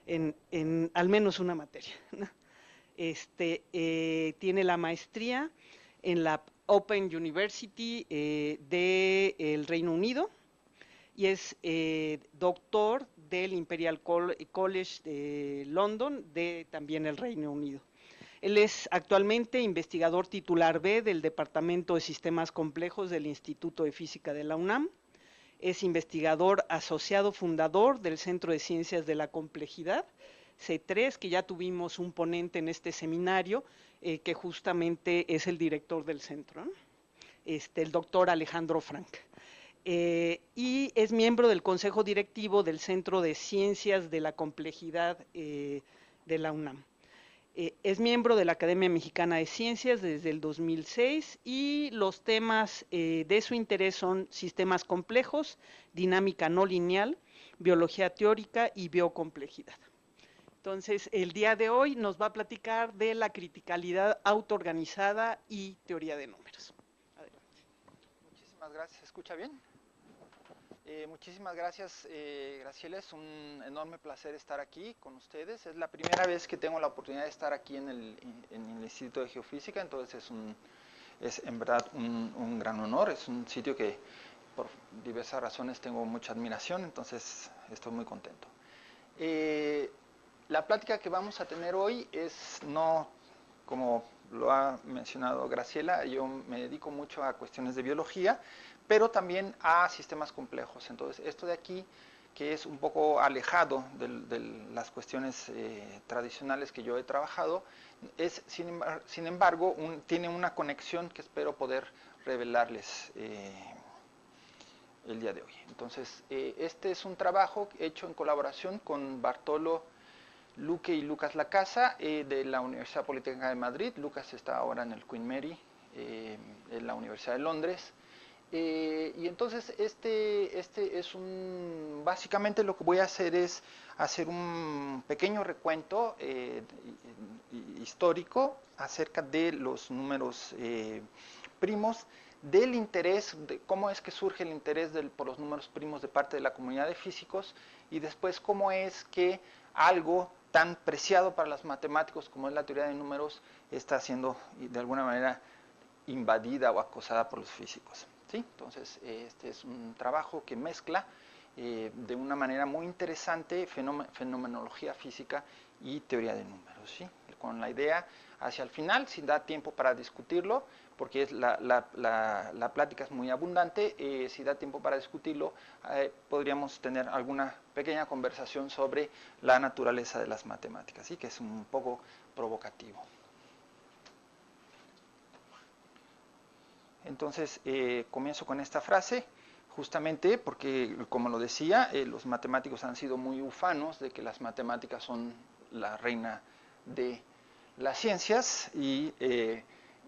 en al menos una materia, ¿no? Tiene la maestría en la Open University del Reino Unido y es doctor del Imperial College de London, de también el Reino Unido. Él es actualmente investigador titular B del Departamento de Sistemas Complejos del Instituto de Física de la UNAM. Es investigador asociado fundador del Centro de Ciencias de la Complejidad, C3, que ya tuvimos un ponente en este seminario, que justamente es el director del centro, ¿no? El doctor Alejandro Frank. Y es miembro del Consejo Directivo del Centro de Ciencias de la Complejidad de la UNAM. Es miembro de la Academia Mexicana de Ciencias desde el 2006 y los temas de su interés son sistemas complejos, dinámica no lineal, biología teórica y biocomplejidad. Entonces, el día de hoy nos va a platicar de la criticalidad autoorganizada y teoría de números. Adelante. Muchísimas gracias. ¿Se escucha bien? Muchísimas gracias, Graciela. Es un enorme placer estar aquí con ustedes. Es la primera vez que tengo la oportunidad de estar aquí en el Instituto de Geofísica, entonces es en verdad un gran honor. Es un sitio que por diversas razones tengo mucha admiración, entonces estoy muy contento. La plática que vamos a tener hoy es no, como lo ha mencionado Graciela, yo me dedico mucho a cuestiones de biología, pero también a sistemas complejos. Entonces, esto de aquí, que es un poco alejado de las cuestiones tradicionales que yo he trabajado, es, sin embargo, tiene una conexión que espero poder revelarles el día de hoy. Entonces, este es un trabajo hecho en colaboración con Bartolo Luque y Lucas Lacasa de la Universidad Politécnica de Madrid. Lucas está ahora en el Queen Mary, en la Universidad de Londres. Y entonces este es básicamente lo que voy a hacer es hacer un pequeño recuento histórico acerca de los números primos, del interés, de cómo es que surge el interés por los números primos de parte de la comunidad de físicos, y después cómo es que algo tan preciado para los matemáticos como es la teoría de números está siendo de alguna manera invadida o acosada por los físicos. ¿Sí? Entonces, este es un trabajo que mezcla de una manera muy interesante fenomenología física y teoría de números, ¿sí? Con la idea, hacia el final, si da tiempo para discutirlo, porque la plática es muy abundante, si da tiempo para discutirlo, podríamos tener alguna pequeña conversación sobre la naturaleza de las matemáticas, ¿sí? Que es un poco provocativo. Entonces, comienzo con esta frase, justamente porque, como lo decía, los matemáticos han sido muy ufanos de que las matemáticas son la reina de las ciencias, y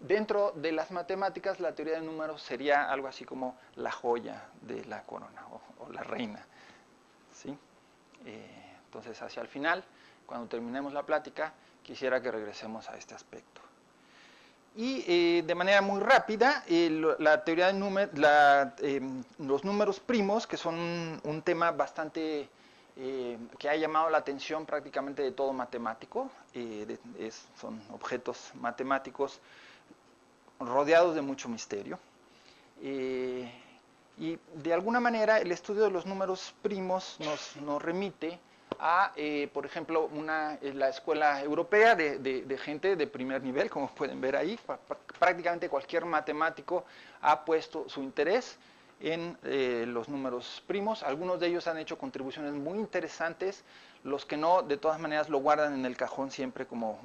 dentro de las matemáticas la teoría de números sería algo así como la joya de la corona o la reina, ¿sí? Entonces, hacia el final, cuando terminemos la plática, quisiera que regresemos a este aspecto. Y de manera muy rápida, la teoría de los números primos, que son un tema bastante que ha llamado la atención prácticamente de todo matemático, son objetos matemáticos rodeados de mucho misterio. Y de alguna manera el estudio de los números primos nos remite a, por ejemplo, la escuela europea de gente de primer nivel, como pueden ver ahí. Prácticamente cualquier matemático ha puesto su interés en los números primos. Algunos de ellos han hecho contribuciones muy interesantes, los que no, de todas maneras lo guardan en el cajón siempre como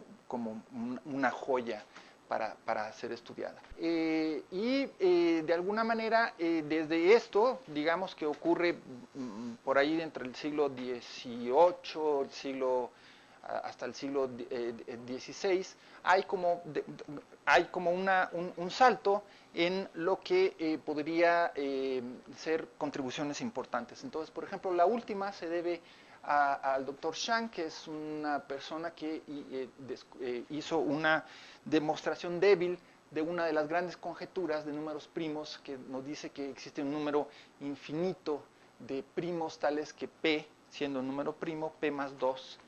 una joya para ser estudiada. De alguna manera, desde esto, digamos que ocurre por ahí entre el siglo XVIII, hasta el siglo XVI, hay como un salto en lo que podría ser contribuciones importantes. Entonces, por ejemplo, la última se debe al doctor Shang, que es una persona que hizo una demostración débil de una de las grandes conjeturas de números primos, que nos dice que existe un número infinito de primos tales que P, siendo un número primo, P más 2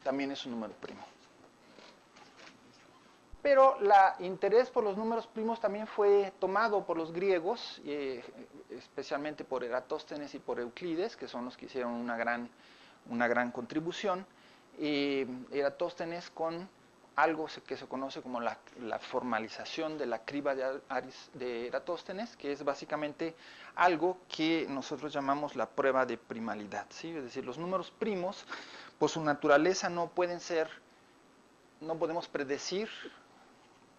también es un número primo. Pero el interés por los números primos también fue tomado por los griegos, especialmente por Eratóstenes y por Euclides, que son los que hicieron una gran contribución. Eratóstenes con algo que se conoce como la formalización de la criba de Eratóstenes, que es básicamente algo que nosotros llamamos la prueba de primalidad, ¿sí? Es decir, los números primos, por su naturaleza, no podemos predecir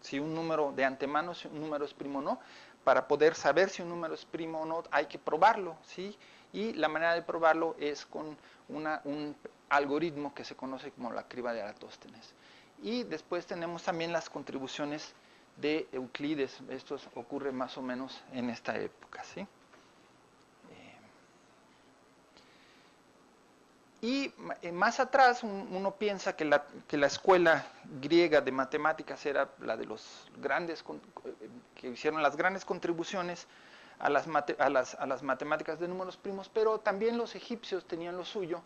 si un número de antemano, si un número es primo o no. Para poder saber si un número es primo o no, hay que probarlo, ¿sí? Y la manera de probarlo es con un algoritmo que se conoce como la criba de Eratóstenes. Y después tenemos también las contribuciones de Euclides. Esto ocurre más o menos en esta época, ¿sí? Y más atrás uno piensa que la escuela griega de matemáticas era la de los grandes, que hicieron las grandes contribuciones a las matemáticas de números primos, pero también los egipcios tenían lo suyo.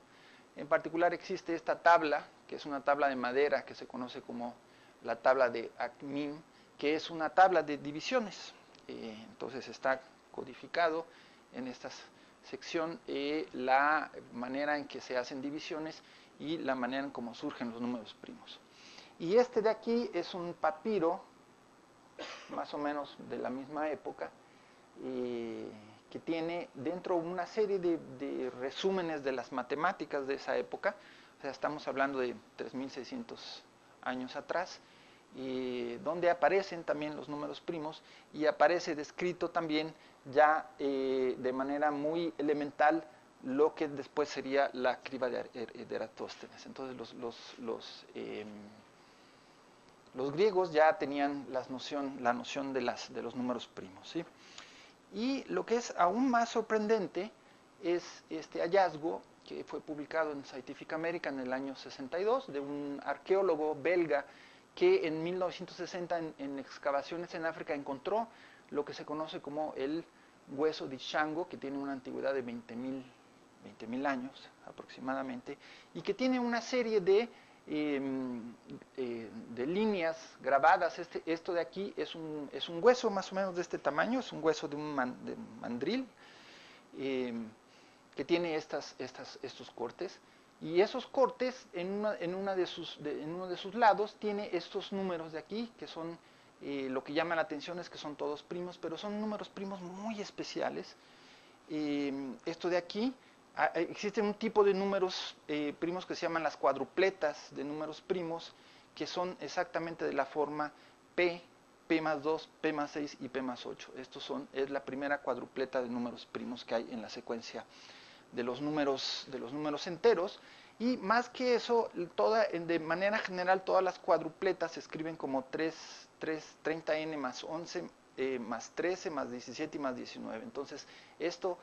En particular existe esta tabla, que es una tabla de madera que se conoce como la tabla de Akhmim, que es una tabla de divisiones. Entonces está codificado en esta sección la manera en que se hacen divisiones y la manera en cómo surgen los números primos. Y este de aquí es un papiro, más o menos de la misma época, que tiene dentro una serie de resúmenes de las matemáticas de esa época. O sea, estamos hablando de 3600 años atrás, donde aparecen también los números primos y aparece descrito también ya de manera muy elemental lo que después sería la criba de Eratóstenes. Entonces los griegos ya tenían la noción de los números primos, ¿sí? Y lo que es aún más sorprendente es este hallazgo que fue publicado en Scientific American en el año 62 de un arqueólogo belga que en 1960 en excavaciones en África encontró lo que se conoce como el hueso de Shango, que tiene una antigüedad de 20.000 años aproximadamente, y que tiene una serie de líneas grabadas. Esto de aquí es un hueso más o menos de este tamaño, es un hueso de un mandril, que tiene estos cortes, y esos cortes en uno de sus lados tiene estos números de aquí, que son, lo que llama la atención es que son todos primos, pero son números primos muy especiales. Esto de aquí, existen un tipo de números primos que se llaman las cuadrupletas de números primos, que son exactamente de la forma P más 2, P más 6 y P más 8. Es la primera cuadrupleta de números primos que hay en la secuencia de los números enteros. Y más que eso, de manera general, todas las cuadrupletas se escriben como 30n más 11, más 13, más 17 y más 19. Entonces, esto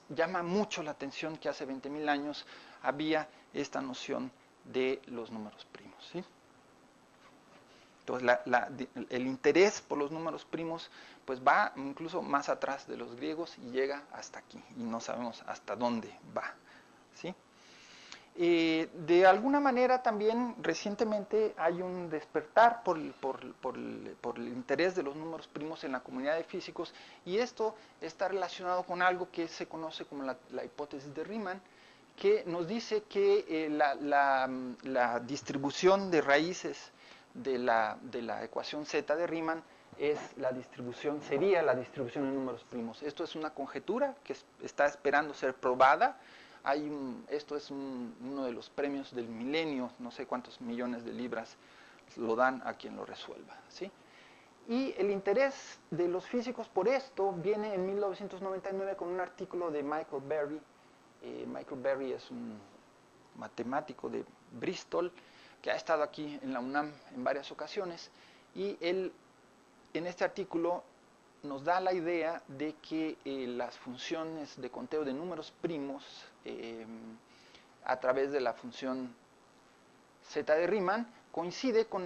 llama mucho la atención que hace 20.000 años había esta noción de los números primos, ¿sí? Entonces, el interés por los números primos pues va incluso más atrás de los griegos y llega hasta aquí, y no sabemos hasta dónde va, ¿sí? De alguna manera también recientemente hay un despertar por el interés de los números primos en la comunidad de físicos, y esto está relacionado con algo que se conoce como la hipótesis de Riemann, que nos dice que la distribución de raíces de la ecuación Z de Riemann sería la distribución en números primos. Esto es una conjetura que está esperando ser probada. Esto es uno de los premios del milenio, no sé cuántos millones de libras lo dan a quien lo resuelva, ¿sí? Y el interés de los físicos por esto viene en 1999 con un artículo de Michael Berry. Michael Berry es un matemático de Bristol que ha estado aquí en la UNAM en varias ocasiones, y él en este artículo nos da la idea de que las funciones de conteo de números primos a través de la función Z de Riemann coincide con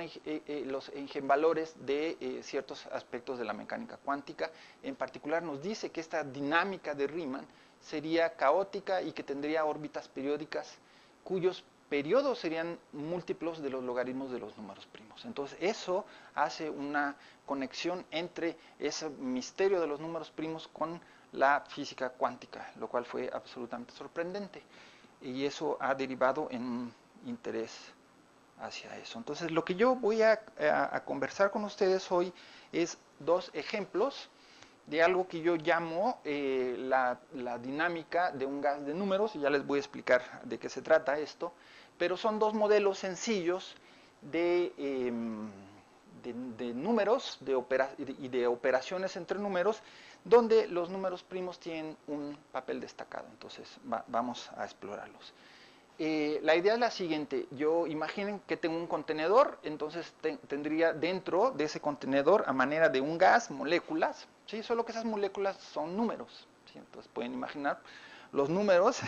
los eigenvalores de ciertos aspectos de la mecánica cuántica. En particular nos dice que esta dinámica de Riemann sería caótica y que tendría órbitas periódicas cuyos periodos serían múltiplos de los logaritmos de los números primos. Entonces eso hace una conexión entre ese misterio de los números primos con la física cuántica, lo cual fue absolutamente sorprendente. Y eso ha derivado en un interés hacia eso. Entonces lo que yo voy a conversar con ustedes hoy es dos ejemplos de algo que yo llamo la dinámica de un gas de números, y ya les voy a explicar de qué se trata esto, pero son dos modelos sencillos de números y de operaciones entre números, donde los números primos tienen un papel destacado. Entonces vamos a explorarlos. La idea es la siguiente: yo imaginen que tengo un contenedor, entonces tendría dentro de ese contenedor, a manera de un gas, moléculas, ¿sí? Solo que esas moléculas son números, ¿sí? Entonces pueden imaginar los números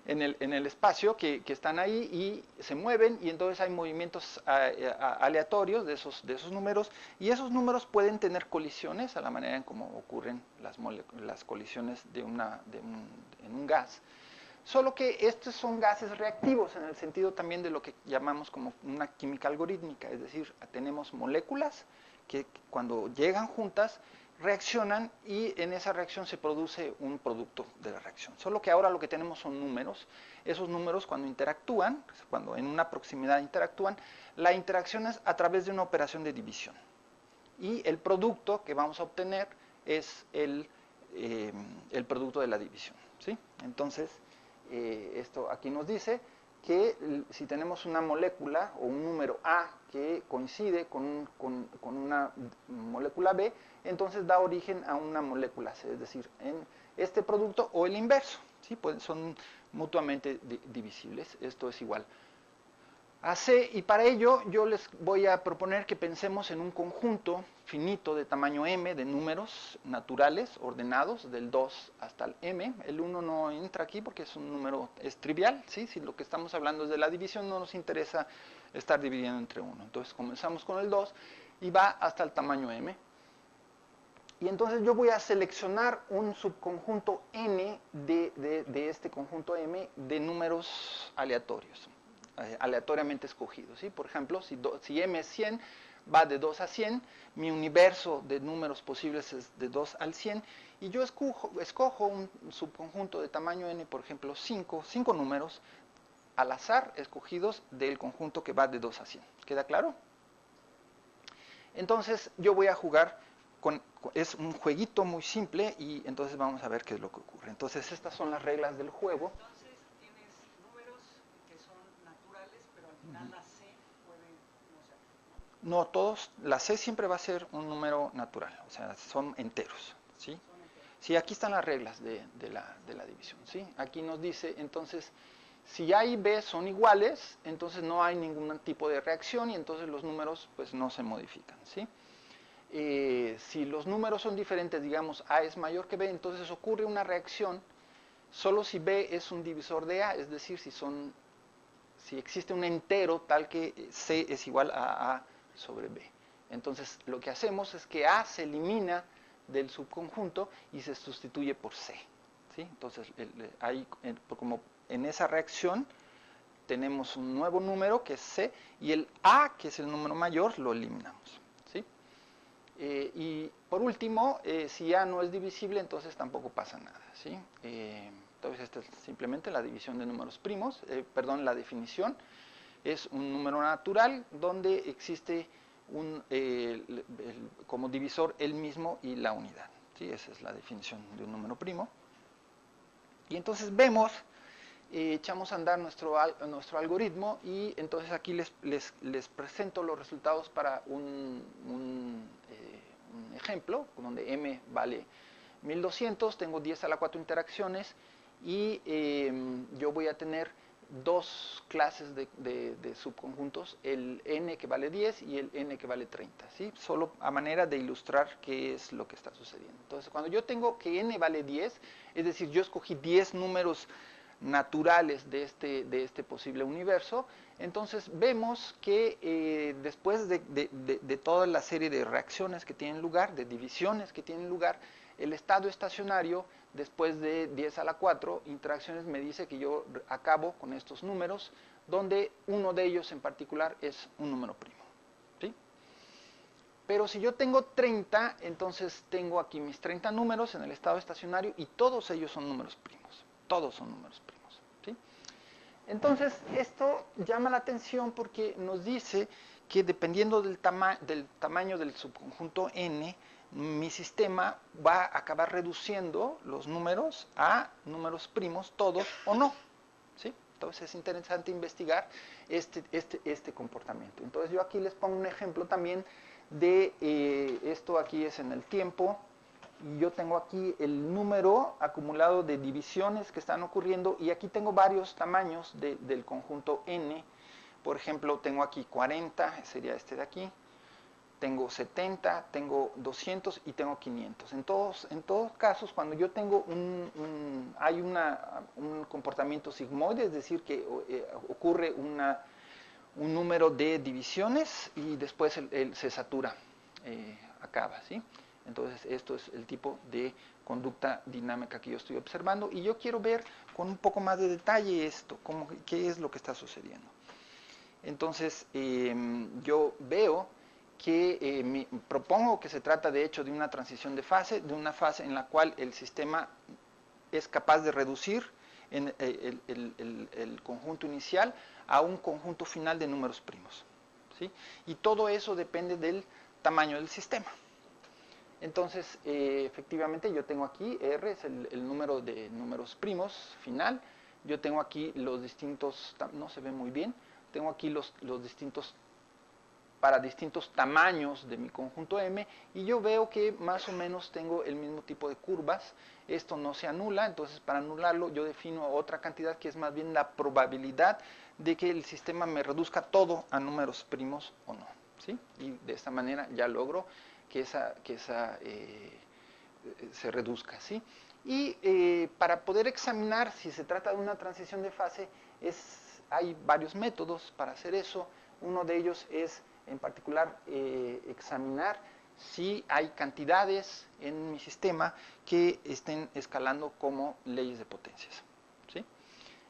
en el espacio que están ahí y se mueven, y entonces hay movimientos aleatorios de esos números, y esos números pueden tener colisiones a la manera en cómo ocurren las colisiones en un gas. Solo que estos son gases reactivos en el sentido también de lo que llamamos como una química algorítmica, es decir, tenemos moléculas que cuando llegan juntas reaccionan, y en esa reacción se produce un producto de la reacción. Solo que ahora lo que tenemos son números. Esos números, cuando interactúan, cuando en una proximidad interactúan, la interacción es a través de una operación de división. Y el producto que vamos a obtener es el producto de la división, ¿sí? Entonces, esto aquí nos dice que si tenemos una molécula o un número A que coincide con una molécula B, entonces da origen a una molécula C, es decir, en este producto o el inverso, ¿sí? Pues son mutuamente divisibles. Esto es igual a C, y para ello yo les voy a proponer que pensemos en un conjunto finito de tamaño m de números naturales ordenados del 2 hasta el m. El 1 no entra aquí porque es un número, es trivial, ¿sí? Si lo que estamos hablando es de la división, no nos interesa estar dividiendo entre 1. Entonces comenzamos con el 2 y va hasta el tamaño m. Y entonces yo voy a seleccionar un subconjunto n de este conjunto m de números aleatorios, aleatoriamente escogidos, ¿sí? Por ejemplo, si m es 100, va de 2 a 100, mi universo de números posibles es de 2 al 100, y yo escojo un subconjunto de tamaño n, por ejemplo, 5 números al azar escogidos del conjunto que va de 2 a 100. ¿Queda claro? Entonces yo voy a jugar es un jueguito muy simple, y entonces vamos a ver qué es lo que ocurre. Entonces estas son las reglas del juego. Entonces tienes números que son naturales, pero al final la C puede no ser. No, la C siempre va a ser un número natural, o sea, son enteros, ¿sí? Sí, aquí están las reglas de la división, ¿sí? Aquí nos dice, entonces, si A y B son iguales, entonces no hay ningún tipo de reacción, y entonces los números pues no se modifican, ¿sí? Si los números son diferentes, digamos A es mayor que B, entonces ocurre una reacción solo si B es un divisor de A, es decir, si existe un entero tal que C es igual a A sobre B. Entonces lo que hacemos es que A se elimina del subconjunto y se sustituye por C, ¿sí? Entonces como en esa reacción tenemos un nuevo número que es C, y el A, que es el número mayor, lo eliminamos, ¿sí? Y por último, si A no es divisible, entonces tampoco pasa nada, ¿sí? Entonces esta es simplemente la división de números primos, la definición es un número natural donde existe como divisor el mismo y la unidad, ¿sí? Esa es la definición de un número primo. Y entonces vemos, echamos a andar nuestro algoritmo, y entonces aquí les presento los resultados para un ejemplo, donde m vale 1200, tengo 10 a la 4 interacciones, y yo voy a tener dos clases de subconjuntos, el n que vale 10 y el n que vale 30, ¿sí? Solo a manera de ilustrar qué es lo que está sucediendo. Entonces, cuando yo tengo que n vale 10, es decir, yo escogí 10 números naturales de este posible universo, Entonces vemos que después de toda la serie de reacciones que tienen lugar, de divisiones que tienen lugar, el estado estacionario, después de 10 a la 4 interacciones, me dice que yo acabo con estos números, donde uno de ellos en particular es un número primo. ¿Sí? Pero si yo tengo 30, entonces tengo aquí mis 30 números en el estado estacionario y todos ellos son números primos. Todos son números primos. ¿Sí? Entonces, esto llama la atención porque nos dice que dependiendo del tamaño del subconjunto n, mi sistema va a acabar reduciendo los números a números primos, todos o no. ¿Sí? Entonces es interesante investigar este comportamiento. Entonces yo aquí les pongo un ejemplo también de esto. Aquí es en el tiempo. Y yo tengo aquí el número acumulado de divisiones que están ocurriendo y aquí tengo varios tamaños del conjunto n. Por ejemplo, tengo aquí 40, sería este de aquí, tengo 70, tengo 200 y tengo 500. En todos casos, cuando yo tengo un comportamiento sigmoide, es decir, que ocurre un número de divisiones y después se satura, acaba, ¿sí? Entonces, esto es el tipo de conducta dinámica que yo estoy observando y yo quiero ver con un poco más de detalle esto, qué es lo que está sucediendo. Entonces, yo veo que propongo que se trata de hecho de una transición de fase, de una fase en la cual el sistema es capaz de reducir el conjunto inicial a un conjunto final de números primos, ¿sí? Y todo eso depende del tamaño del sistema. Entonces, efectivamente, yo tengo aquí, R es el número de números primos final. Yo tengo aquí los distintos, no se ve muy bien, tengo aquí los distintos, para distintos tamaños de mi conjunto M, y yo veo que más o menos tengo el mismo tipo de curvas. Esto no se anula, entonces para anularlo yo defino otra cantidad que es más bien la probabilidad de que el sistema me reduzca todo a números primos o no, ¿sí? Y de esta manera ya logro que se reduzca, ¿sí? Y para poder examinar si se trata de una transición de fase, hay varios métodos para hacer eso. Uno de ellos es, en particular, examinar si hay cantidades en mi sistema que estén escalando como leyes de potencias, ¿sí?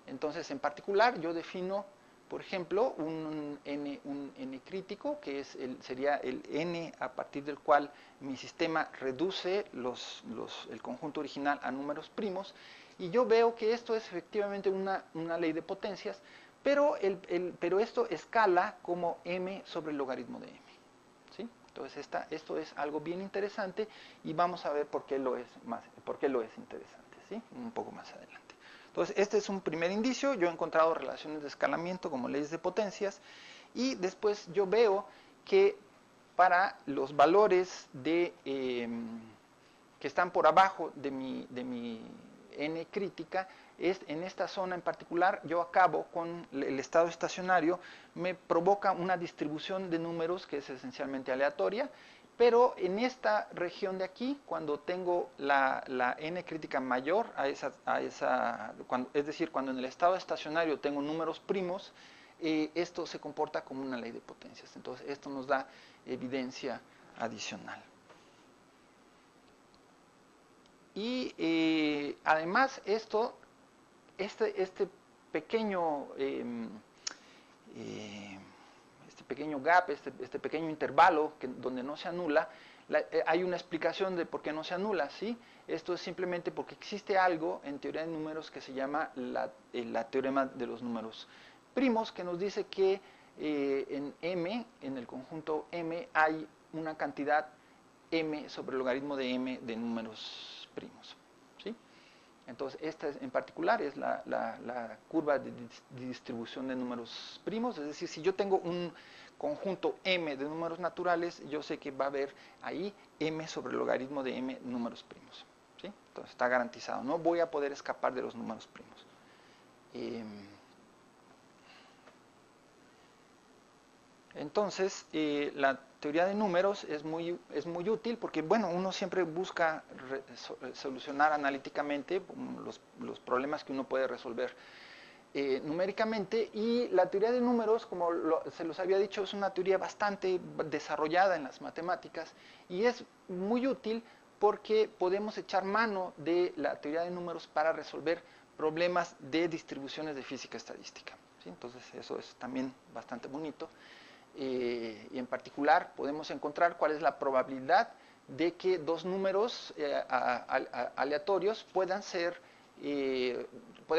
Entonces, en particular, yo defino, por ejemplo, un n crítico, que sería el n a partir del cual mi sistema reduce el conjunto original a números primos, y yo veo que esto es efectivamente una ley de potencias, pero esto escala como m sobre el logaritmo de m, ¿sí? Entonces esto es algo bien interesante y vamos a ver por qué lo es interesante, ¿sí? Un poco más adelante. Entonces, este es un primer indicio. Yo he encontrado relaciones de escalamiento como leyes de potencias y después yo veo que para los valores que están por abajo de mi n crítica, en esta zona en particular, yo acabo con el estado estacionario, me provoca una distribución de números que es esencialmente aleatoria, pero en esta región de aquí, cuando tengo la n crítica mayor es decir, cuando en el estado estacionario tengo números primos, esto se comporta como una ley de potencias. Entonces, esto nos da evidencia adicional. Y además, este pequeño gap, este pequeño intervalo donde no se anula, hay una explicación de por qué no se anula, ¿sí? Esto es simplemente porque existe algo en teoría de números que se llama la teorema de los números primos, que nos dice que en M, en el conjunto M, hay una cantidad M sobre el logaritmo de M de números primos, ¿sí? Entonces, esta en particular es la curva de distribución de números primos, es decir, si yo tengo un conjunto M de números naturales, yo sé que va a haber ahí M sobre el logaritmo de M números primos, ¿sí? Entonces, está garantizado, no voy a poder escapar de los números primos. Entonces, la teoría de números es muy útil porque, bueno, uno siempre busca solucionar analíticamente los problemas que uno puede resolver numéricamente, y la teoría de números, como se los había dicho, es una teoría bastante desarrollada en las matemáticas y es muy útil porque podemos echar mano de la teoría de números para resolver problemas de distribuciones de física estadística, ¿sí? Entonces eso es también bastante bonito, y en particular podemos encontrar cuál es la probabilidad de que dos números aleatorios puedan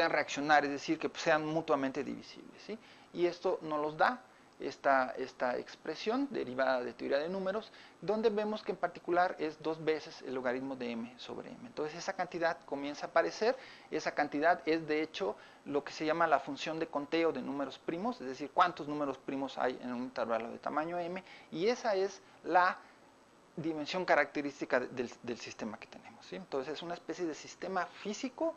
reaccionar, es decir, que sean mutuamente divisibles, ¿sí? Y esto nos los da esta expresión derivada de teoría de números, donde vemos que en particular es 2 veces el logaritmo de m sobre m. Entonces esa cantidad comienza a aparecer, esa cantidad es de hecho lo que se llama la función de conteo de números primos, es decir, cuántos números primos hay en un intervalo de tamaño m, y esa es la dimensión característica del sistema que tenemos, ¿sí? Entonces es una especie de sistema físico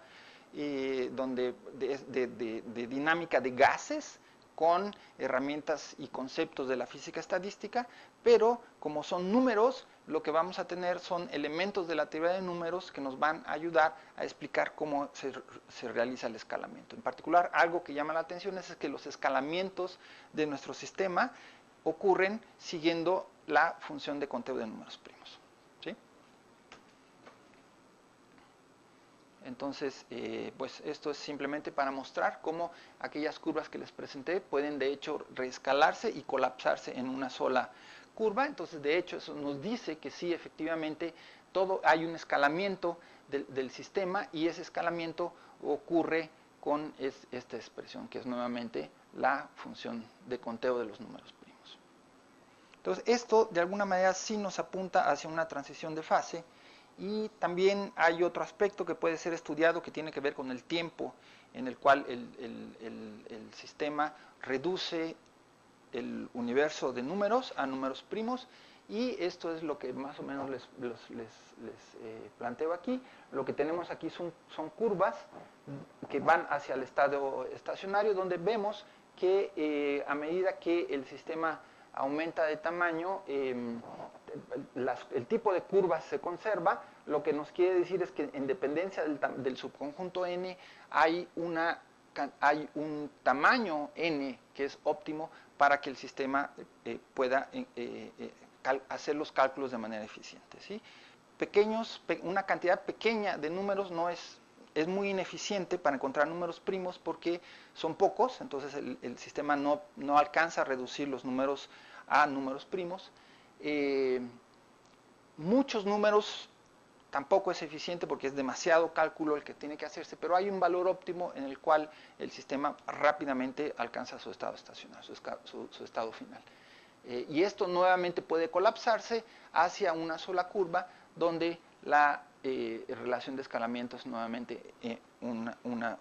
donde de dinámica de gases con herramientas y conceptos de la física estadística, pero como son números, lo que vamos a tener son elementos de la teoría de números que nos van a ayudar a explicar cómo se realiza el escalamiento. En particular, algo que llama la atención es que los escalamientos de nuestro sistema ocurren siguiendo la función de conteo de números primos, ¿sí? Entonces, pues esto es simplemente para mostrar cómo aquellas curvas que les presenté pueden de hecho reescalarse y colapsarse en una sola curva. Entonces, de hecho, eso nos dice que sí, efectivamente, hay un escalamiento del sistema, y ese escalamiento ocurre con esta expresión, que es nuevamente la función de conteo de los números primos. Entonces, esto de alguna manera sí nos apunta hacia una transición de fase, y también hay otro aspecto que puede ser estudiado que tiene que ver con el tiempo en el cual el sistema reduce el universo de números a números primos, y esto es lo que más o menos les planteo aquí. Lo que tenemos aquí son curvas que van hacia el estado estacionario, donde vemos que a medida que el sistema aumenta de tamaño, el tipo de curvas se conserva. Lo que nos quiere decir es que en dependencia del subconjunto n hay un tamaño n que es óptimo para que el sistema pueda hacer los cálculos de manera eficiente, ¿sí? Una cantidad pequeña de números es muy ineficiente para encontrar números primos porque son pocos, entonces el sistema no alcanza a reducir los números a números primos. Muchos números tampoco es eficiente porque es demasiado cálculo el que tiene que hacerse, pero hay un valor óptimo en el cual el sistema rápidamente alcanza su estado estacionario, su estado final. Y esto nuevamente puede colapsarse hacia una sola curva, donde la relación de escalamiento es nuevamente una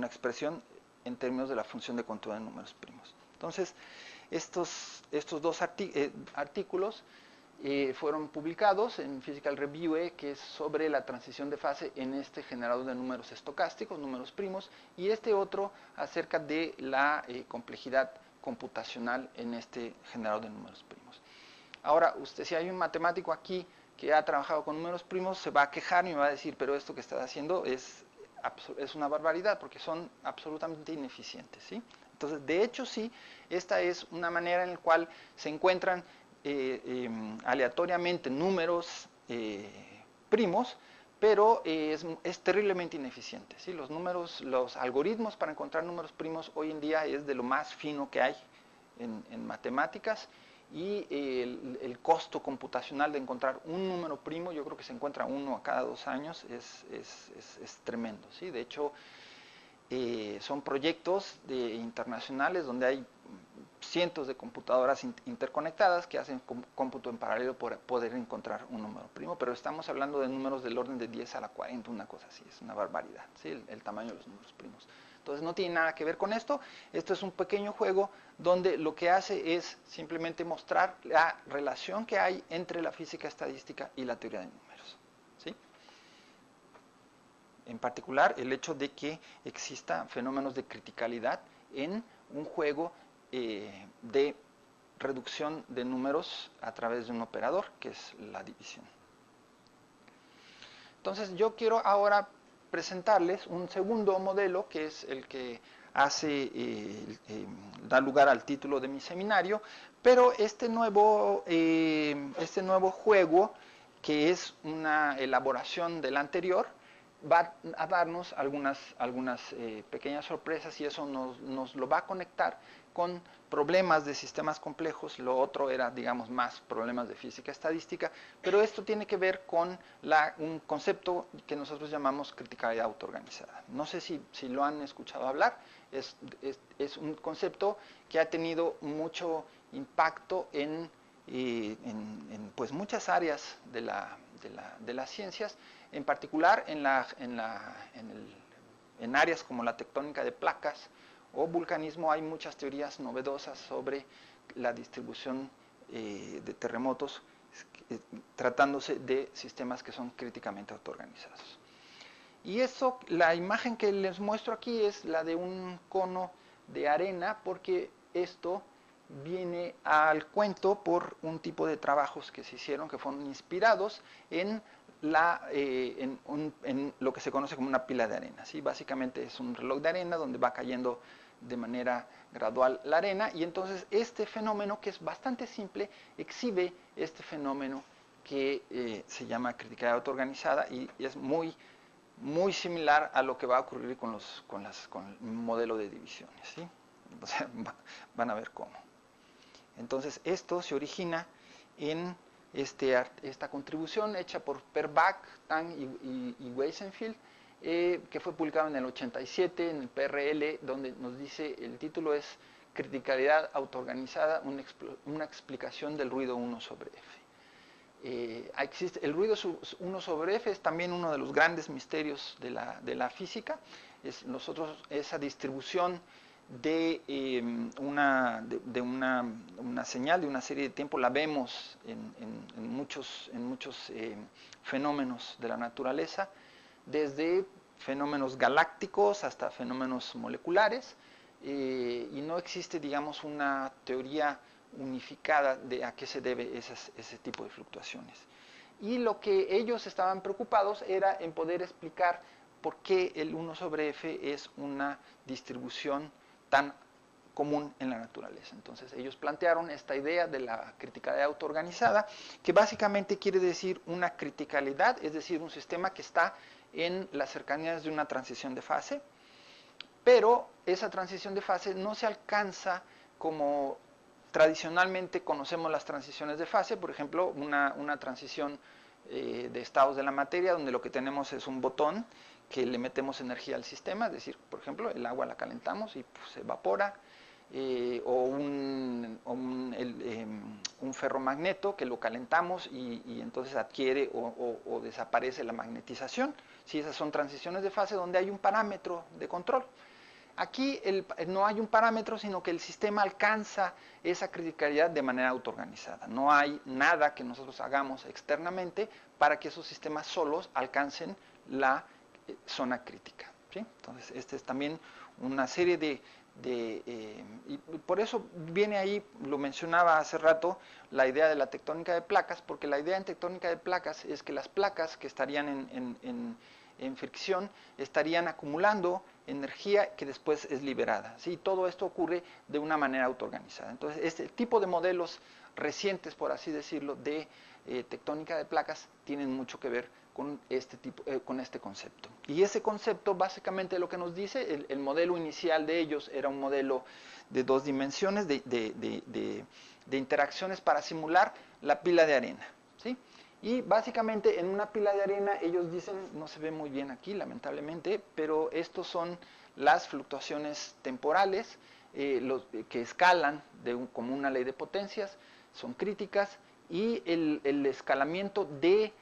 expresión en términos de la función de conteo de números primos. Entonces, estos dos artículos fueron publicados en Physical Review, que es sobre la transición de fase en este generador de números estocásticos, números primos, y este otro acerca de la complejidad computacional en este generador de números primos. Ahora, si hay un matemático aquí que ha trabajado con números primos, se va a quejar y me va a decir, pero esto que estás haciendo es una barbaridad, porque son absolutamente ineficientes, ¿sí? Entonces, de hecho, sí, esta es una manera en la cual se encuentran aleatoriamente números primos, pero es terriblemente ineficiente, ¿sí? Los algoritmos para encontrar números primos hoy en día es de lo más fino que hay en matemáticas, y el costo computacional de encontrar un número primo, yo creo que se encuentra uno a cada 2 años, es tremendo, ¿sí? De hecho, son proyectos internacionales donde hay cientos de computadoras interconectadas que hacen cómputo en paralelo para poder encontrar un número primo, pero estamos hablando de números del orden de 10 a la 40, una cosa así, es una barbaridad, ¿sí? el tamaño de los números primos. Entonces no tiene nada que ver con esto. Esto es un pequeño juego donde lo que hace es simplemente mostrar la relación que hay entre la física estadística y la teoría de números, ¿sí? En particular, el hecho de que exista fenómenos de criticalidad en un juego de reducción de números a través de un operador, que es la división. Entonces, yo quiero ahora presentarles un segundo modelo, que es el que da lugar al título de mi seminario, pero este nuevo juego, que es una elaboración del anterior, va a darnos algunas pequeñas sorpresas, y eso nos lo va a conectar con problemas de sistemas complejos. Lo otro era, digamos, más problemas de física estadística, pero esto tiene que ver con un concepto que nosotros llamamos criticalidad autoorganizada. No sé si lo han escuchado hablar. Es un concepto que ha tenido mucho impacto en pues muchas áreas de las ciencias, en particular en áreas como la tectónica de placas o vulcanismo. Hay muchas teorías novedosas sobre la distribución de terremotos, tratándose de sistemas que son críticamente autoorganizados. Y eso, la imagen que les muestro aquí es la de un cono de arena, porque esto viene al cuento por un tipo de trabajos que se hicieron, que fueron inspirados en lo que se conoce como una pila de arena. ¿Sí? Básicamente es un reloj de arena donde va cayendo de manera gradual la arena, y entonces este fenómeno, que es bastante simple, exhibe este fenómeno que se llama criticalidad autoorganizada, y es muy similar a lo que va a ocurrir con el modelo de divisiones. ¿Sí? O sea, van a ver cómo. Entonces, esto se origina en esta contribución hecha por Perbach, Tang y Weisenfeld, que fue publicado en el 87 en el PRL, donde nos dice, el título es Criticalidad autoorganizada, una explicación del ruido 1 sobre F. El ruido 1 sobre F es también uno de los grandes misterios de la física. Esa distribución de una señal de una serie de tiempo la vemos en muchos fenómenos de la naturaleza, desde fenómenos galácticos hasta fenómenos moleculares, y no existe, digamos, una teoría unificada de a qué se debe ese tipo de fluctuaciones. Y lo que ellos estaban preocupados era en poder explicar por qué el 1 sobre F es una distribución tan común en la naturaleza. Entonces ellos plantearon esta idea de la criticalidad autoorganizada, que básicamente quiere decir una criticalidad, es decir, un sistema que está en las cercanías de una transición de fase, pero esa transición de fase no se alcanza como tradicionalmente conocemos las transiciones de fase. Por ejemplo, una transición de estados de la materia, donde lo que tenemos es un botón que le metemos energía al sistema, es decir, por ejemplo, el agua la calentamos y pues, se evapora, o un ferromagneto que lo calentamos y entonces adquiere o desaparece la magnetización. Sí, esas son transiciones de fase donde hay un parámetro de control. Aquí no hay un parámetro, sino que el sistema alcanza esa criticalidad de manera autoorganizada. No hay nada que nosotros hagamos externamente para que esos sistemas solos alcancen la zona crítica. ¿Sí? Entonces, esta es también una serie y por eso viene ahí, lo mencionaba hace rato, la idea de la tectónica de placas, porque la idea en tectónica de placas es que las placas que estarían en fricción estarían acumulando energía que después es liberada. ¿Sí? Todo esto ocurre de una manera autoorganizada. Entonces, este tipo de modelos recientes, por así decirlo, de tectónica de placas tienen mucho que ver con este concepto. Y ese concepto básicamente lo que nos dice, el modelo inicial de ellos era un modelo de 2 dimensiones de interacciones para simular la pila de arena. ¿Sí? Y básicamente en una pila de arena ellos dicen, no se ve muy bien aquí lamentablemente, pero estos son las fluctuaciones temporales que escalan como una ley de potencias, son críticas, y el escalamiento del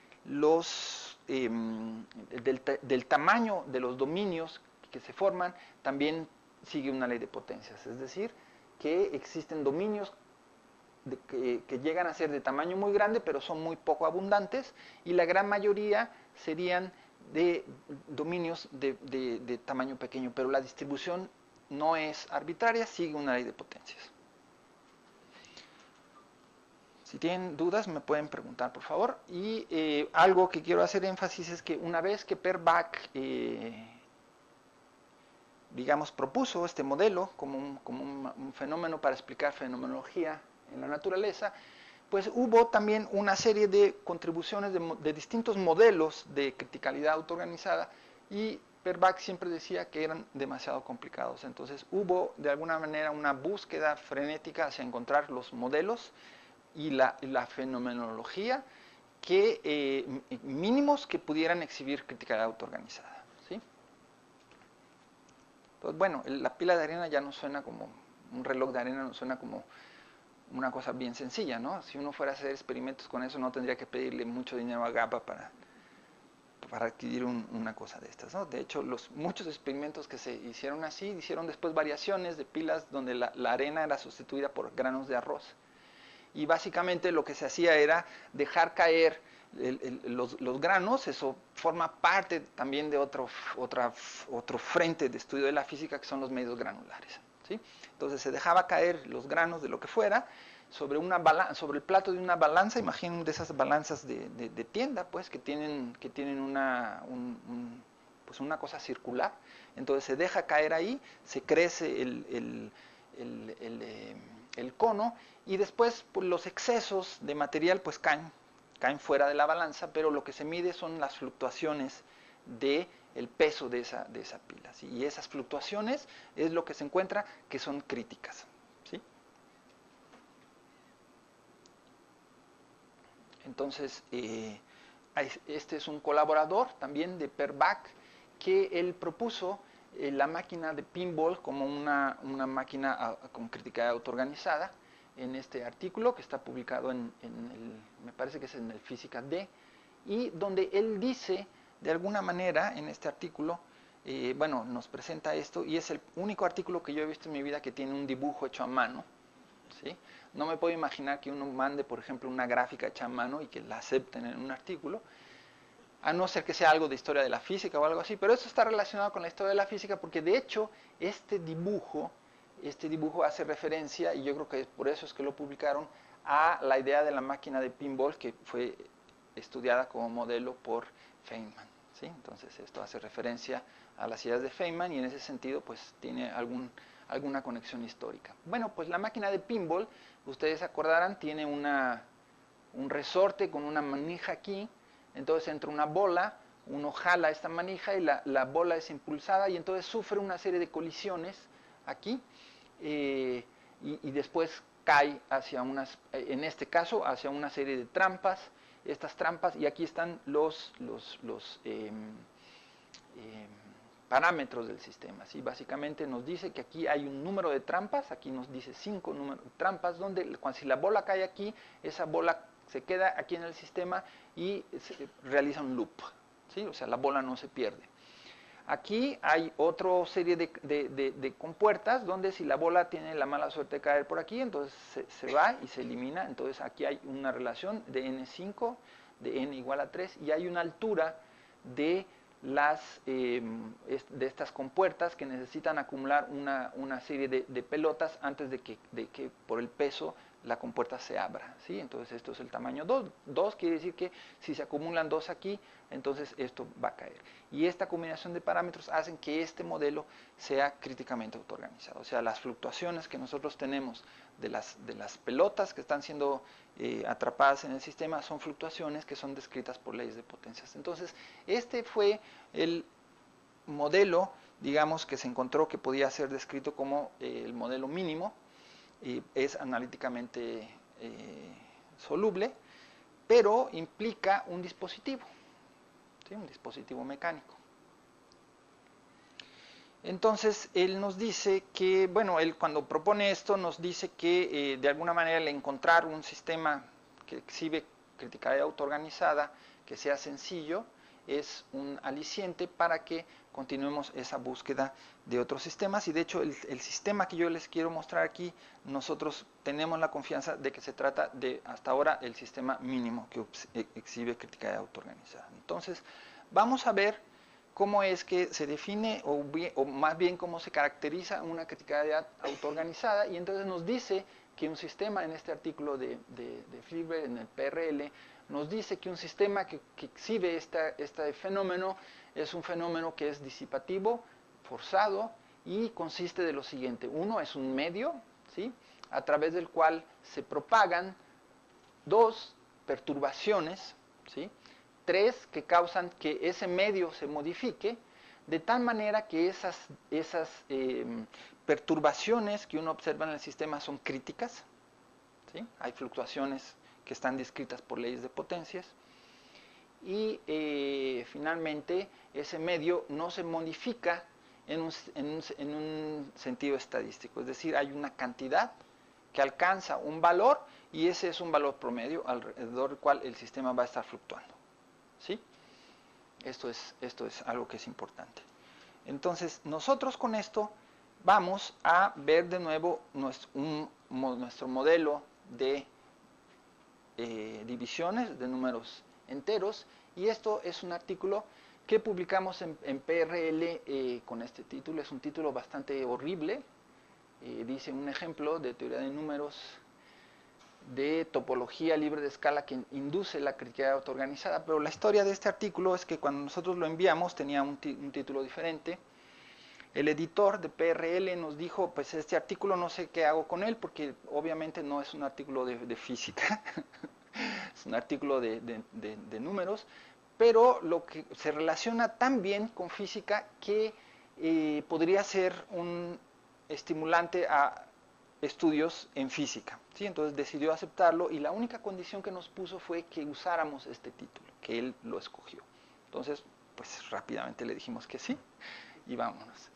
tamaño de los dominios que se forman también sigue una ley de potencias, es decir, que existen dominios que llegan a ser de tamaño muy grande, pero son muy poco abundantes, y la gran mayoría serían de dominios de tamaño pequeño, pero la distribución no es arbitraria, sigue una ley de potencias. Si tienen dudas me pueden preguntar, por favor. Y algo que quiero hacer énfasis es que una vez que Per Bach, digamos, propuso este modelo como un fenómeno para explicar fenomenología en la naturaleza, pues hubo también una serie de contribuciones de distintos modelos de criticalidad autoorganizada, y Per Bach siempre decía que eran demasiado complicados. Entonces hubo de alguna manera una búsqueda frenética hacia encontrar los modelos y la fenomenología mínimos que pudieran exhibir criticalidad autoorganizada, ¿sí? Entonces, bueno, la pila de arena ya no suena como un reloj de arena, no suena como una cosa bien sencilla, ¿no? Si uno fuera a hacer experimentos con eso, no tendría que pedirle mucho dinero a GABA para adquirir una cosa de estas, ¿no? De hecho, muchos experimentos que se hicieron así, hicieron después variaciones de pilas donde la arena era sustituida por granos de arroz. Y básicamente lo que se hacía era dejar caer los granos. Eso forma parte también de otro frente de estudio de la física, que son los medios granulares, ¿sí? Entonces se dejaba caer los granos de lo que fuera sobre el plato de una balanza. Imaginen de esas balanzas de tienda, pues, que tienen pues una cosa circular. Entonces se deja caer ahí, se crece el cono, y después pues, los excesos de material pues caen fuera de la balanza, pero lo que se mide son las fluctuaciones del peso de esa pila, ¿sí? Y esas fluctuaciones es lo que se encuentra que son críticas, ¿sí? Entonces, este es un colaborador también de Per Bach, que él propuso la máquina de pinball como una máquina con criticalidad autoorganizada, en este artículo que está publicado me parece que es en el Física D, y donde él dice, de alguna manera, en este artículo, bueno, nos presenta esto, y es el único artículo que yo he visto en mi vida que tiene un dibujo hecho a mano, ¿sí? No me puedo imaginar que uno mande, por ejemplo, una gráfica hecha a mano y que la acepten en un artículo, a no ser que sea algo de historia de la física o algo así, pero eso está relacionado con la historia de la física, porque de hecho este dibujo hace referencia, y yo creo que por eso es que lo publicaron, a la idea de la máquina de pinball que fue estudiada como modelo por Feynman, ¿sí? Entonces esto hace referencia a las ideas de Feynman, y en ese sentido pues tiene alguna conexión histórica. Bueno, pues la máquina de pinball, ustedes acordarán, tiene un resorte con una manija aquí. Entonces entra una bola, uno jala esta manija y la bola es impulsada, y entonces sufre una serie de colisiones aquí, y después cae hacia en este caso, hacia una serie de trampas. Estas trampas, y aquí están los parámetros del sistema, ¿sí? Básicamente nos dice que aquí hay un número de trampas, aquí nos dice 5 números de trampas, donde si la bola cae aquí, esa bola se queda aquí en el sistema y realiza un loop, ¿sí? O sea, la bola no se pierde. Aquí hay otra serie de compuertas donde si la bola tiene la mala suerte de caer por aquí, entonces se va y se elimina. Entonces aquí hay una relación de n5, de n igual a 3, y hay una altura de estas compuertas que necesitan acumular una serie de pelotas antes de que por el peso la compuerta se abra, ¿sí? Entonces esto es el tamaño 2. 2 quiere decir que si se acumulan 2 aquí, entonces esto va a caer. Y esta combinación de parámetros hacen que este modelo sea críticamente autoorganizado. O sea, las fluctuaciones que nosotros tenemos de las pelotas que están siendo atrapadas en el sistema son fluctuaciones que son descritas por leyes de potencias. Entonces, este fue el modelo, digamos, que se encontró que podía ser descrito como el modelo mínimo. Es analíticamente soluble, pero implica un dispositivo, ¿sí? Un dispositivo mecánico. Entonces, él nos dice que, bueno, él cuando propone esto nos dice que de alguna manera el encontrar un sistema que exhibe criticalidad autoorganizada, que sea sencillo, es un aliciente para que continuemos esa búsqueda de otros sistemas. Y de hecho el sistema que yo les quiero mostrar aquí, nosotros tenemos la confianza de que se trata de hasta ahora el sistema mínimo que exhibe criticalidad autoorganizada. Entonces vamos a ver cómo es que se define, o más bien cómo se caracteriza una criticalidad autoorganizada, y entonces nos dice que un sistema, en este artículo de Fliedberg, en el PRL, nos dice que un sistema que exhibe este fenómeno es un fenómeno que es disipativo, forzado, y consiste de lo siguiente. Uno, es un medio, ¿sí?, a través del cual se propagan dos, perturbaciones, ¿sí?, tres, que causan que ese medio se modifique, de tal manera que esas perturbaciones que uno observa en el sistema son críticas, ¿sí? Hay fluctuaciones que están descritas por leyes de potencias, y finalmente ese medio no se modifica en un sentido estadístico, es decir, hay una cantidad que alcanza un valor y ese es un valor promedio alrededor del cual el sistema va a estar fluctuando, ¿sí? Esto es algo que es importante. Entonces, nosotros con esto vamos a ver de nuevo nuestro modelo de divisiones de números enteros, y esto es un artículo que publicamos en PRL con este título. Es un título bastante horrible, dice un ejemplo de teoría de números de topología libre de escala que induce la criticidad autoorganizada, pero la historia de este artículo es que cuando nosotros lo enviamos tenía un título diferente. El editor de PRL nos dijo, pues este artículo no sé qué hago con él, porque obviamente no es un artículo de física, es un artículo de números, pero lo que se relaciona tan bien con física que podría ser un estimulante a estudios en física, ¿sí? Entonces decidió aceptarlo y la única condición que nos puso fue que usáramos este título, que él lo escogió. Entonces, pues rápidamente le dijimos que sí y vámonos.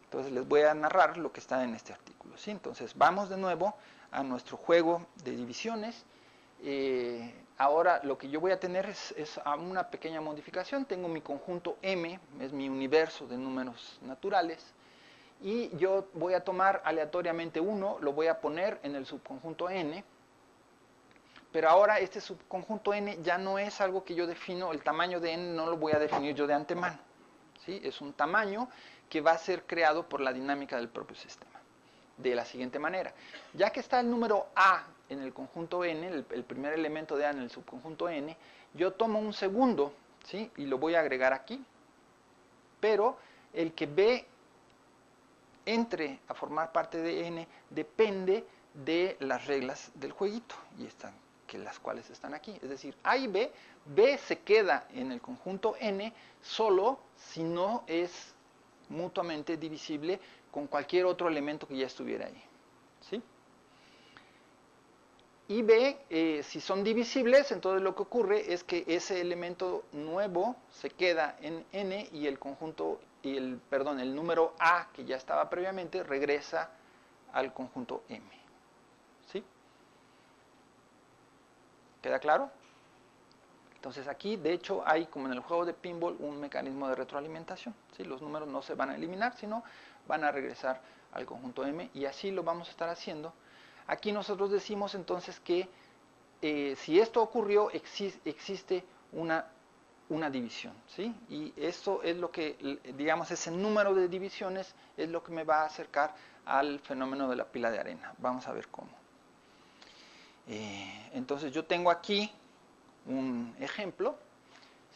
Entonces les voy a narrar lo que está en este artículo, ¿sí? Entonces vamos de nuevo a nuestro juego de divisiones. Ahora lo que yo voy a tener es una pequeña modificación. Tengo mi conjunto M, es mi universo de números naturales, y yo voy a tomar aleatoriamente uno, lo voy a poner en el subconjunto N, pero ahora este subconjunto N ya no es algo que yo defino, el tamaño de N no lo voy a definir yo de antemano, ¿sí? Es un tamaño que va a ser creado por la dinámica del propio sistema, de la siguiente manera. Ya que está el número A en el conjunto N, el primer elemento de A en el subconjunto N, yo tomo un segundo, ¿sí?, y lo voy a agregar aquí, pero el que B entre a formar parte de N depende de las reglas del jueguito, y las cuales están aquí. Es decir, A y B, B se queda en el conjunto N solo si no es mutuamente divisible con cualquier otro elemento que ya estuviera ahí, ¿sí? Y B, si son divisibles, entonces lo que ocurre es que ese elemento nuevo se queda en N y el conjunto, el número A que ya estaba previamente regresa al conjunto M, ¿sí? ¿Queda claro? Entonces aquí, de hecho, hay, como en el juego de pinball, un mecanismo de retroalimentación, ¿sí? Los números no se van a eliminar, sino van a regresar al conjunto M, y así lo vamos a estar haciendo. Aquí nosotros decimos entonces que si esto ocurrió, existe una división, ¿sí? Y esto es lo que, digamos, ese número de divisiones es lo que me va a acercar al fenómeno de la pila de arena. Vamos a ver cómo. Entonces yo tengo aquí un ejemplo,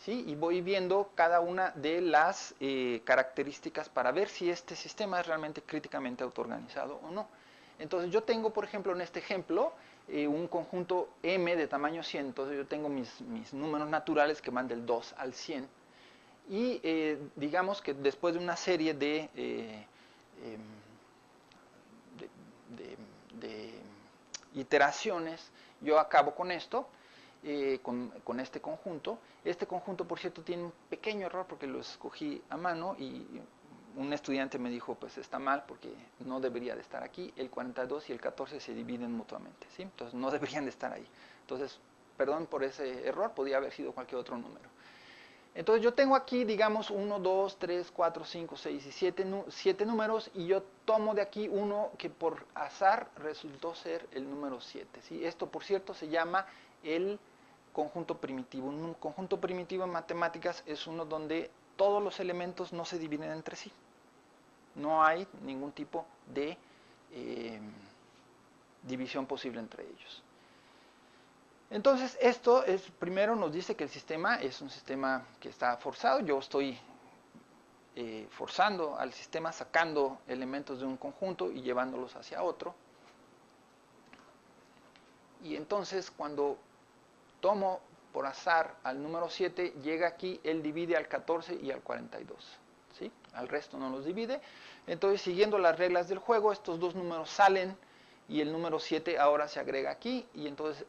¿sí? Y voy viendo cada una de las características para ver si este sistema es realmente críticamente autoorganizado o no. Entonces yo tengo, por ejemplo, en este ejemplo, un conjunto M de tamaño 100, entonces yo tengo mis números naturales que van del 2 al 100, y digamos que después de una serie de iteraciones, yo acabo con esto, con este conjunto. Este conjunto, por cierto, tiene un pequeño error porque lo escogí a mano y un estudiante me dijo, pues está mal porque no debería de estar aquí. El 42 y el 14 se dividen mutuamente, ¿sí? Entonces no deberían de estar ahí. Entonces, perdón por ese error, podía haber sido cualquier otro número. Entonces yo tengo aquí, digamos, 1, 2, 3, 4, 5, 6 y 7 números, y yo tomo de aquí uno que por azar resultó ser el número 7, ¿sí? Esto, por cierto, se llama el conjunto primitivo. Un conjunto primitivo en matemáticas es uno donde todos los elementos no se dividen entre sí. No hay ningún tipo de división posible entre ellos. Entonces, esto es, primero nos dice que el sistema es un sistema que está forzado. Yo estoy forzando al sistema, sacando elementos de un conjunto y llevándolos hacia otro. Y entonces, cuando tomo por azar al número 7, llega aquí, él divide al 14 y al 42. ¿Sí? Al resto no los divide. Entonces, siguiendo las reglas del juego, estos dos números salen y el número 7 ahora se agrega aquí, y entonces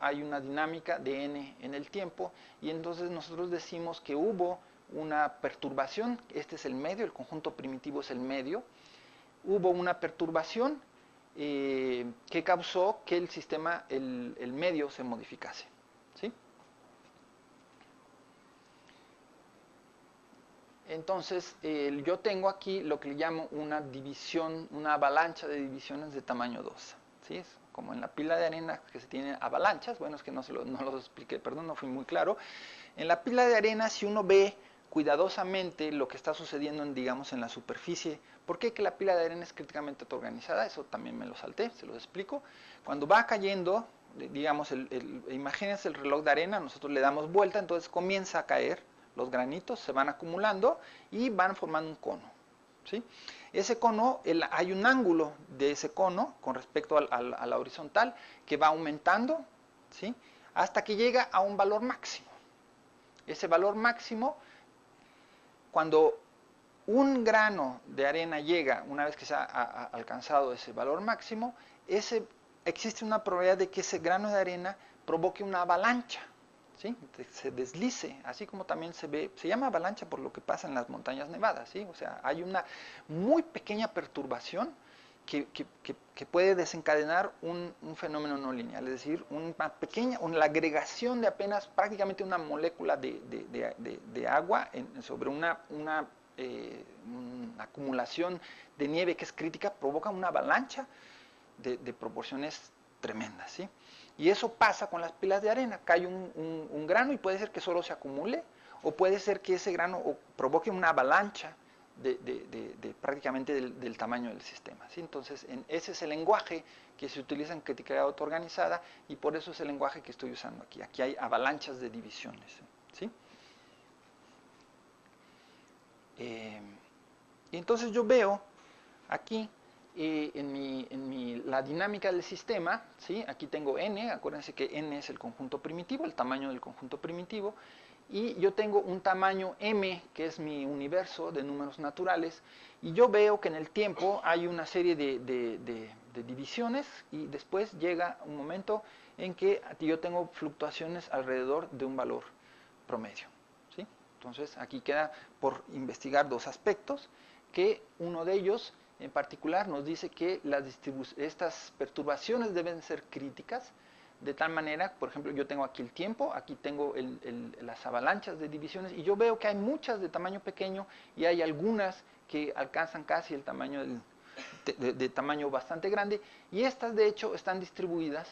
hay una dinámica de n en el tiempo, y entonces nosotros decimos que hubo una perturbación. Este es el medio, el conjunto primitivo es el medio. Hubo una perturbación que causó que el sistema, el medio, se modificase. ¿Sí? Entonces, yo tengo aquí lo que le llamo una división, una avalancha de divisiones de tamaño 2. ¿Sí? Es como en la pila de arena que se tienen avalanchas. Bueno, es que no los expliqué, perdón, no fui muy claro. En la pila de arena, si uno ve cuidadosamente lo que está sucediendo, digamos, en la superficie. ¿Por qué que la pila de arena es críticamente autoorganizada? Eso también me lo salté, se los explico. Cuando va cayendo, digamos, imagínense el reloj de arena, nosotros le damos vuelta, entonces comienza a caer, los granitos se van acumulando y van formando un cono. ¿Sí? Ese cono, hay un ángulo de ese cono con respecto a la horizontal que va aumentando, ¿sí? Hasta que llega a un valor máximo. Ese valor máximo, cuando un grano de arena llega, una vez que se ha alcanzado ese valor máximo, existe una probabilidad de que ese grano de arena provoque una avalancha, ¿sí? Se deslice, así como también se ve, se llama avalancha por lo que pasa en las montañas nevadas, ¿sí? O sea, hay una muy pequeña perturbación que puede desencadenar un fenómeno no lineal, es decir, la agregación de apenas prácticamente una molécula de agua sobre una acumulación de nieve que es crítica, provoca una avalancha de proporciones tremendas, ¿sí? Y eso pasa con las pilas de arena. Cae un grano y puede ser que solo se acumule, o puede ser que ese grano provoque una avalancha prácticamente del tamaño del sistema, ¿sí? Entonces, ese es el lenguaje que se utiliza en crítica autoorganizada, y por eso es el lenguaje que estoy usando aquí. Aquí hay avalanchas de divisiones, ¿sí? Y entonces yo veo aquí la dinámica del sistema, ¿sí? Aquí tengo n, acuérdense que n es el conjunto primitivo, el tamaño del conjunto primitivo, y yo tengo un tamaño m, que es mi universo de números naturales, y yo veo que en el tiempo hay una serie de divisiones, y después llega un momento en que yo tengo fluctuaciones alrededor de un valor promedio, ¿sí? Entonces aquí queda por investigar dos aspectos, que uno de ellos en particular nos dice que estas perturbaciones deben ser críticas, de tal manera, por ejemplo, yo tengo aquí el tiempo, aquí tengo las avalanchas de divisiones, y yo veo que hay muchas de tamaño pequeño y hay algunas que alcanzan casi el tamaño de tamaño bastante grande, y estas de hecho están distribuidas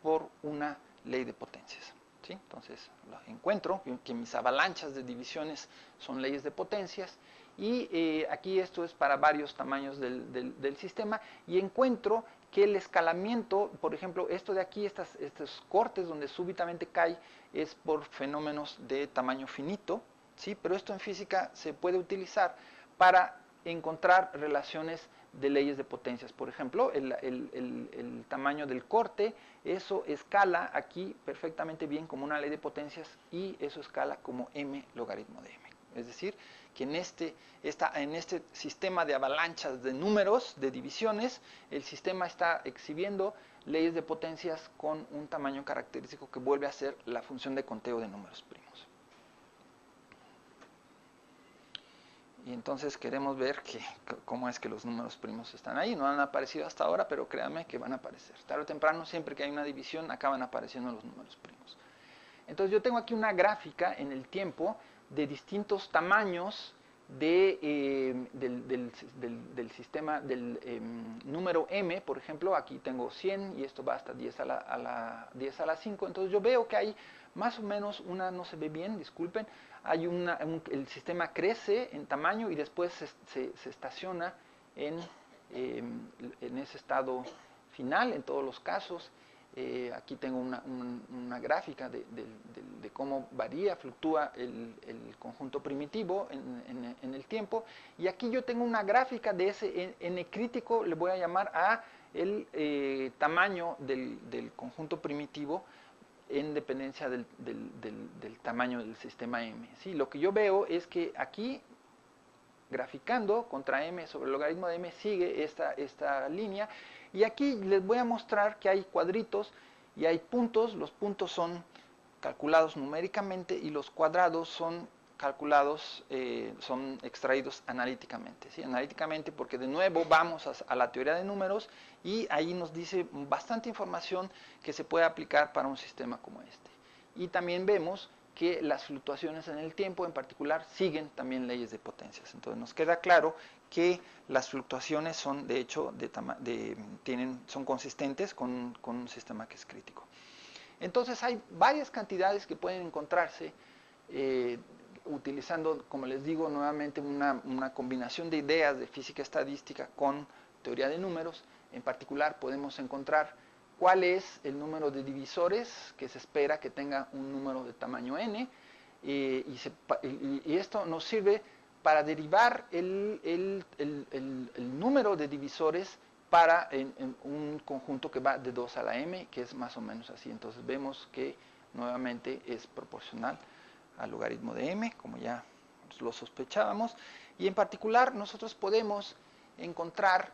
por una ley de potencias, ¿sí? Entonces encuentro que mis avalanchas de divisiones son leyes de potencias, y aquí esto es para varios tamaños del sistema, y encuentro que el escalamiento, por ejemplo, esto de aquí, estos cortes donde súbitamente cae, es por fenómenos de tamaño finito, ¿sí? Pero esto en física se puede utilizar para encontrar relaciones de leyes de potencias. Por ejemplo, el tamaño del corte, eso escala aquí perfectamente bien como una ley de potencias, y eso escala como m logaritmo de m. Es decir, que en este sistema de avalanchas de números, de divisiones, el sistema está exhibiendo leyes de potencias con un tamaño característico que vuelve a ser la función de conteo de números primos. Y entonces queremos ver cómo es que los números primos están ahí. No han aparecido hasta ahora, pero créanme que van a aparecer. Tarde o temprano, siempre que hay una división, acaban apareciendo los números primos. Entonces yo tengo aquí una gráfica en el tiempo de distintos tamaños del sistema del número m. Por ejemplo, aquí tengo 100 y esto va hasta 10 a la 5. Entonces yo veo que hay más o menos no se ve bien, disculpen, hay el sistema crece en tamaño y después se estaciona en ese estado final en todos los casos. Aquí tengo una gráfica de cómo varía, fluctúa el conjunto primitivo en el tiempo. Y aquí yo tengo una gráfica de ese n crítico, le voy a llamar a el tamaño del conjunto primitivo en dependencia del tamaño del sistema M. ¿Sí? Lo que yo veo es que aquí, graficando contra M sobre el logaritmo de M, sigue esta línea. Y aquí les voy a mostrar que hay cuadritos y hay puntos. Los puntos son calculados numéricamente y los cuadrados son calculados, son extraídos analíticamente. ¿Sí? Analíticamente porque de nuevo vamos a la teoría de números y ahí nos dice bastante información que se puede aplicar para un sistema como este. Y también vemos que las fluctuaciones en el tiempo en particular siguen también leyes de potencias. Entonces nos queda claro que las fluctuaciones son de hecho son consistentes con un sistema que es crítico. Entonces hay varias cantidades que pueden encontrarse utilizando, como les digo, nuevamente una combinación de ideas de física estadística con teoría de números. En particular podemos encontrar cuál es el número de divisores que se espera que tenga un número de tamaño n, y esto nos sirve para derivar el número de divisores para en un conjunto que va de 2 a la m, que es más o menos así. Entonces vemos que nuevamente es proporcional al logaritmo de m, como ya lo sospechábamos, y en particular nosotros podemos encontrar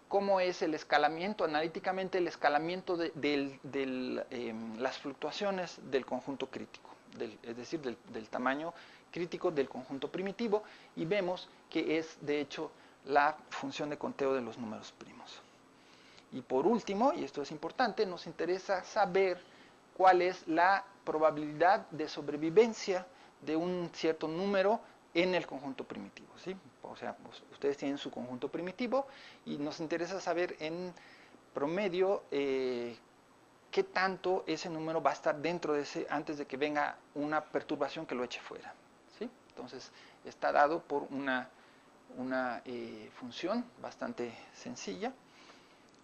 cómo es el escalamiento, analíticamente el escalamiento de las fluctuaciones del conjunto crítico, es decir, del tamaño crítico del conjunto primitivo, y vemos que es de hecho la función de conteo de los números primos. Y por último, y esto es importante, nos interesa saber cuál es la probabilidad de sobrevivencia de un cierto número en el conjunto primitivo, ¿sí? O sea, pues, ustedes tienen su conjunto primitivo y nos interesa saber en promedio qué tanto ese número va a estar dentro de ese antes de que venga una perturbación que lo eche fuera, ¿sí? Entonces está dado por una función bastante sencilla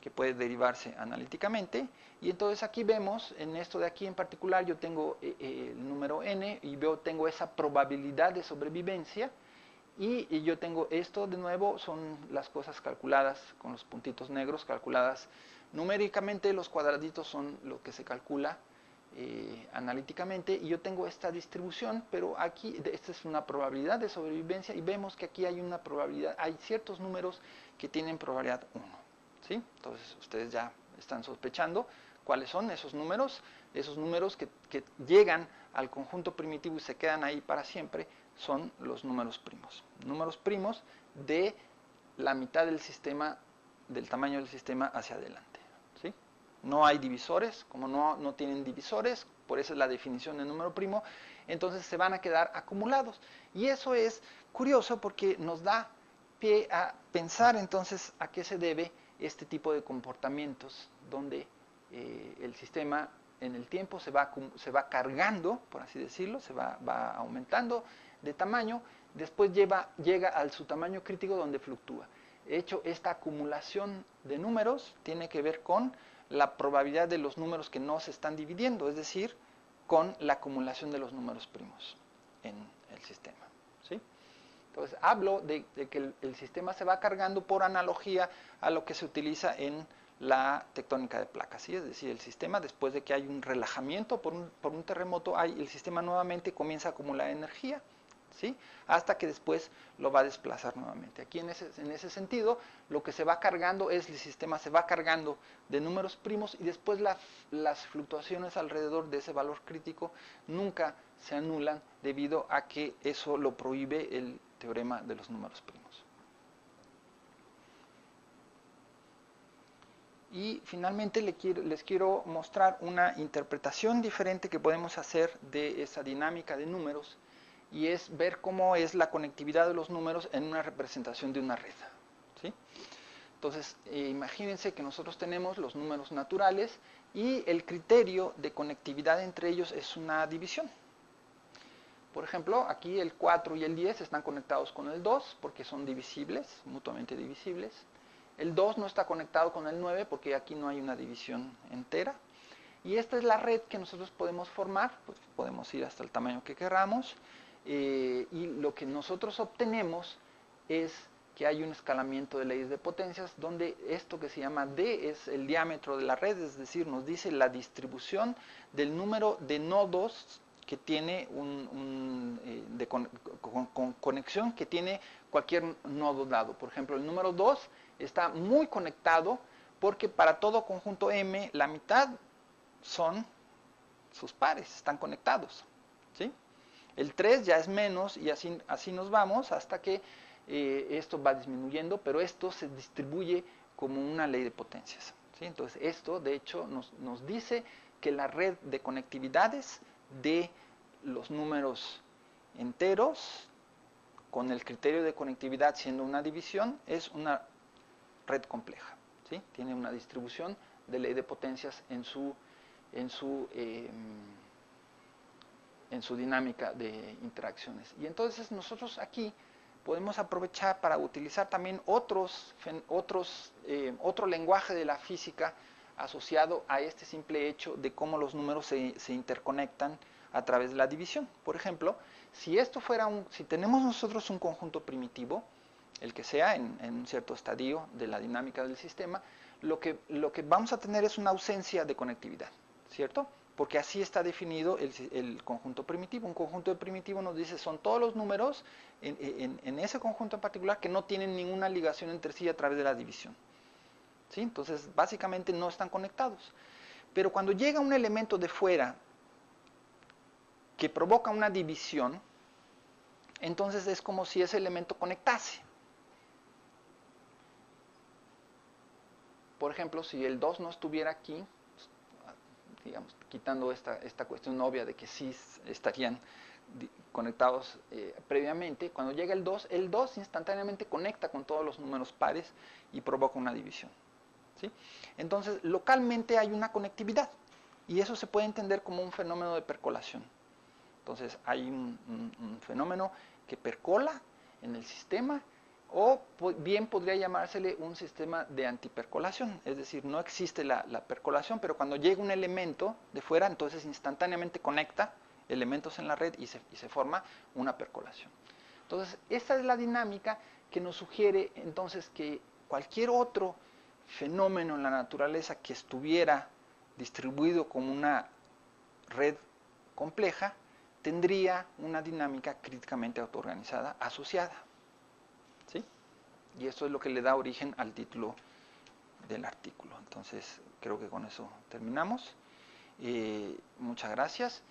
que puede derivarse analíticamente, y entonces aquí vemos, en esto de aquí en particular, yo tengo el número n y tengo esa probabilidad de sobrevivencia, y yo tengo esto de nuevo, son las cosas calculadas con los puntitos negros, calculadas numéricamente, los cuadraditos son lo que se calcula analíticamente, y yo tengo esta distribución, pero aquí esta es una probabilidad de sobrevivencia, y vemos que aquí hay una probabilidad, hay ciertos números que tienen probabilidad 1. ¿Sí? Entonces ustedes ya están sospechando cuáles son esos números que llegan al conjunto primitivo y se quedan ahí para siempre, son los números primos de la mitad del sistema, del tamaño del sistema hacia adelante. ¿Sí? No hay divisores, como no tienen divisores, por eso es la definición de número primo, entonces se van a quedar acumulados. Y eso es curioso porque nos da pie a pensar entonces a qué se debe este tipo de comportamientos donde el sistema en el tiempo se va cargando, por así decirlo, se va aumentando de tamaño, después llega a su tamaño crítico donde fluctúa. De hecho, esta acumulación de números tiene que ver con la probabilidad de los números que no se están dividiendo, es decir, con la acumulación de los números primos en el sistema. ¿Sí? Entonces, hablo de que el sistema se va cargando por analogía a lo que se utiliza en la tectónica de placas, ¿sí? Es decir, el sistema, después de que hay un relajamiento por un terremoto, el sistema nuevamente comienza a acumular energía, ¿sí? Hasta que después lo va a desplazar nuevamente. Aquí en ese sentido, lo que se va cargando es el sistema se va cargando de números primos, y después las fluctuaciones alrededor de ese valor crítico nunca se anulan debido a que eso lo prohíbe el teorema de los números primos. Y finalmente les quiero mostrar una interpretación diferente que podemos hacer de esa dinámica de números, y es ver cómo es la conectividad de los números en una representación de una red. ¿Sí? Entonces, imagínense que nosotros tenemos los números naturales y el criterio de conectividad entre ellos es una división. Por ejemplo, aquí el 4 y el 10 están conectados con el 2 porque son divisibles, mutuamente divisibles. El 2 no está conectado con el 9 porque aquí no hay una división entera. Y esta es la red que nosotros podemos formar, pues podemos ir hasta el tamaño que queramos, y lo que nosotros obtenemos es que hay un escalamiento de leyes de potencias donde esto que se llama D es el diámetro de la red, es decir, nos dice la distribución del número de nodos que tiene conexión que tiene cualquier nodo dado. Por ejemplo, el número 2 está muy conectado porque para todo conjunto M la mitad son sus pares, están conectados, ¿sí? El 3 ya es menos y así nos vamos hasta que esto va disminuyendo, pero esto se distribuye como una ley de potencias, ¿sí? Entonces esto de hecho nos dice que la red de conectividades de los números enteros con el criterio de conectividad siendo una división es una red compleja, ¿sí? Tiene una distribución de ley de potencias en su dinámica de interacciones. Y entonces nosotros aquí podemos aprovechar para utilizar también otro lenguaje de la física asociado a este simple hecho de cómo los números se interconectan a través de la división. Por ejemplo, si tenemos nosotros un conjunto primitivo, el que sea en un cierto estadio de la dinámica del sistema, lo que vamos a tener es una ausencia de conectividad, ¿cierto? Porque así está definido el conjunto primitivo. Un conjunto primitivo nos dice son todos los números en ese conjunto en particular que no tienen ninguna ligación entre sí a través de la división, ¿sí? Entonces, básicamente no están conectados. Pero cuando llega un elemento de fuera que provoca una división, entonces es como si ese elemento conectase. Por ejemplo, si el 2 no estuviera aquí, digamos, quitando esta cuestión obvia de que sí estarían conectados previamente, cuando llega el 2 instantáneamente conecta con todos los números pares y provoca una división, ¿sí? Entonces, localmente hay una conectividad y eso se puede entender como un fenómeno de percolación. Entonces, hay un fenómeno que percola en el sistema, o bien podría llamársele un sistema de antipercolación, es decir, no existe la percolación, pero cuando llega un elemento de fuera, entonces instantáneamente conecta elementos en la red y se forma una percolación. Entonces, esta es la dinámica que nos sugiere entonces que cualquier otro fenómeno en la naturaleza que estuviera distribuido como una red compleja, tendría una dinámica críticamente autoorganizada asociada, ¿sí? Y esto es lo que le da origen al título del artículo. Entonces, creo que con eso terminamos. Muchas gracias.